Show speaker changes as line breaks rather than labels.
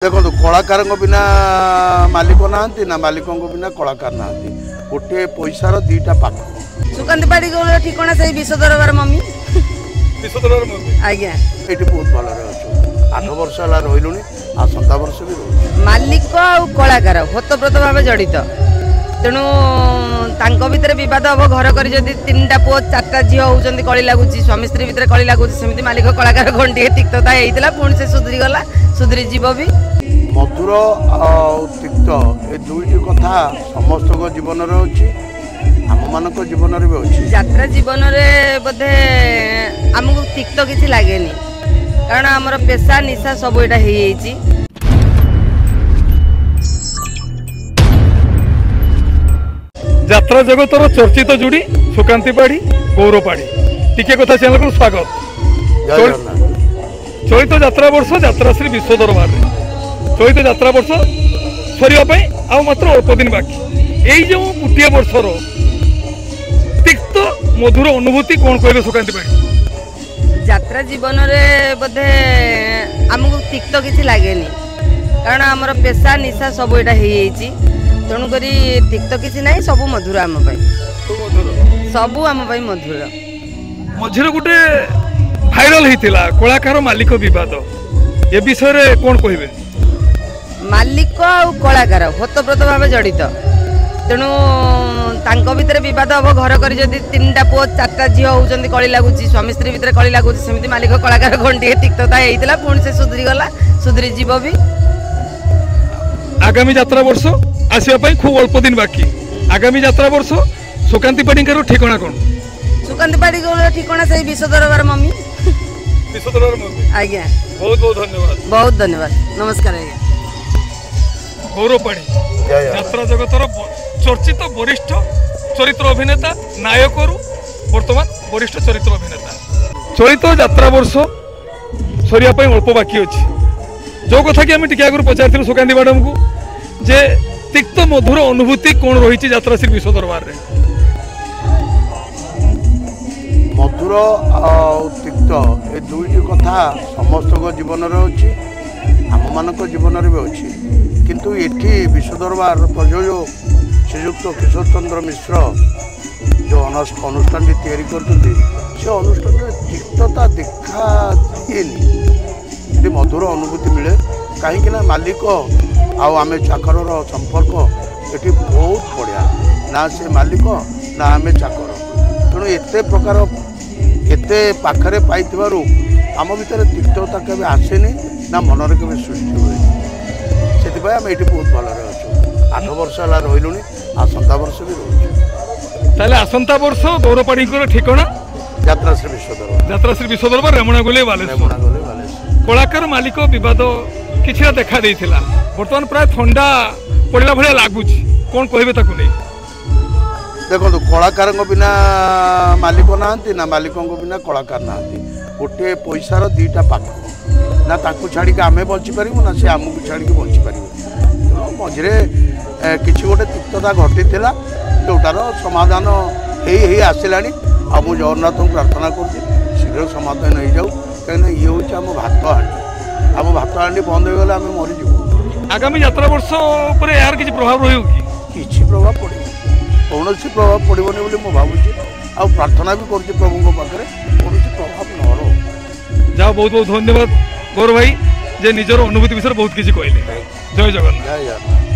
देखो कलाकार बिना मालिक ना ना मालिक बिना कलाकार ना गोटे पैसार दीटा पाख
सुकांत पाड़ी ठिकाना से विश्व दरबार मम्मी आज्ञा
ये बहुत भल अच्छे 8 वर्ष है रही आसंता वर्ष भी रही
मालिक और कलाकार होतप्रोत भाव जड़ित तेणु भितर बद हम घर कर 3टा पुओ 4टा झील होती कली लगुच स्वामी स्त्री भितर कली लगुच सेमती मालिक कलाकार कौन टे तिक्तता होता पुणी से सुधरी गला सुधरी जीव भी
मधुर तिक्त ये दुईटी कथा समस्त जीवन अच्छी आम मान जीवन भी अच्छी
यात्रा जीवन में बोधे आमको तिक्त किसी लगे कारण आमर पेशा निशा सब यहाँ
यात्रा जगतर चर्चित जोड़ी सुकांती पाड़ी गौरव पाड़ी टिके कथा चैनल को स्वागत। चलित यात्रा वर्ष यात्रा श्री विश्व दरबार चलित यात्रा वर्ष सरिया आ मात्र अल्प दिन बाकी यही जो गोटे वर्षर तिक्त मधुर अनुभूति कौन कहे सुकांती पाड़ी
यात्रा जीवन में बोधे आमको तिक्त किसी लगे कारण आमर पेशा निशा सब यहाँ तेणुक तिक्त किसी ना सब मधुर आम सब आम मधुर
मझे गोटे भाइराल होता कलाकार मालिक बद ए विषय कौन कहे
मालिक और कलाकार होतप्रोत भाव जड़ित तेणु भितर बद हम घर कर 3टा पुओ 4टा झील होती कली लगुच स्वामी स्त्री भितर कली लगुच सेमती मालिक कलाकार कौन टे तिक्तता होता पुणी से सुधरी गला सुधरी जीव भी
आगामी यात्रा वर्ष आसवाई खूब अल्प दिन बाकी आगामी यात्रा वर्ष सुकांती पाड़ी ठिकाना कौन
सुकांत पाड़ी ठिकाना से विश्व दरबार मम्मी आज्ञा
बहुत बहुत धन्यवाद
बहुत धन्यवाद नमस्कार आज्ञा
गौरव पाड़ी यात्रा जगतर चर्चित वरिष्ठ चरित्र अभिनेता नायक वर्तमान वरिष्ठ चरित्र अभिनेता चलित यात्रा वर्ष सरिया अल्प बाकी अच्छी जो कथा कि आम टे आगे पचार सुकांती मैडम को जे तिक्त मधुर अनुभूति कौन रही यात्रा श्री विश्व दरबार रे
मधुर तिक्त ये दुईटी कथा समस्त जीवन अच्छी आम मान जीवन भी अच्छी किंतु एठी विश्व दरबार प्रयोजक श्रीयुक्त किशोर चंद्र मिश्र जो अनुष्ठान तैयारी करते से अनुष्ठान में तिक्तता देखा दिए मधुर अनुभूति मिले कहीं मालिक आम चाकर संपर्क ये बहुत बढ़िया ना से मालिक ना आम चाकर तेणु एत प्रकार एत पाखे पाई आम भर तिक्तता के आसेनी ना मनरे के सृष्टि हुए से आम ये बहुत भल अच्छे 8 वर्ष है रही आसंता वर्ष भी रही
आसंता वर्ष गौरव पाड़ी ठिकाना
यात्रा श्री विश्व दरबार
विश्व दरबार रेमुणागोली बालेश्वर कलाकार मालिक बद कि देखा देला बर्तमान प्राय ठंडा पड़ा भाया लगुच कौन कहे नहीं
देखो कलाकार बिना मालिक ना ना मालिक बिना कलाकार ना गोटे पैसार दीटा पाख ना ताकू छाड़ी आमे बंची पारू ना से आमको छाड़ी बंची पारे मझे किसी गोटे तिक्तता घटी जोटार समाधान हो आसला आ मु जगन्नाथ को प्रार्थना कर शीघ्र समाधान हो जाऊ कहीं ये हूँ आम भात हाँडी आम भात हाँडी बंद हो गले आम मरीज
आगामी यात्रा वर्ष पर यार किसी प्रभाव
रही प्रभाव पड़े कौन प्रभाव पड़ोनी मुझे भावुँ आ प्रार्थना भी कर प्रभु पाखे कौन प्रभाव न रो
जा बहुत बहुत धन्यवाद गौरव भाई जे निजर अनुभूति विषय बहुत किसी कहले जय जगन्नाथ।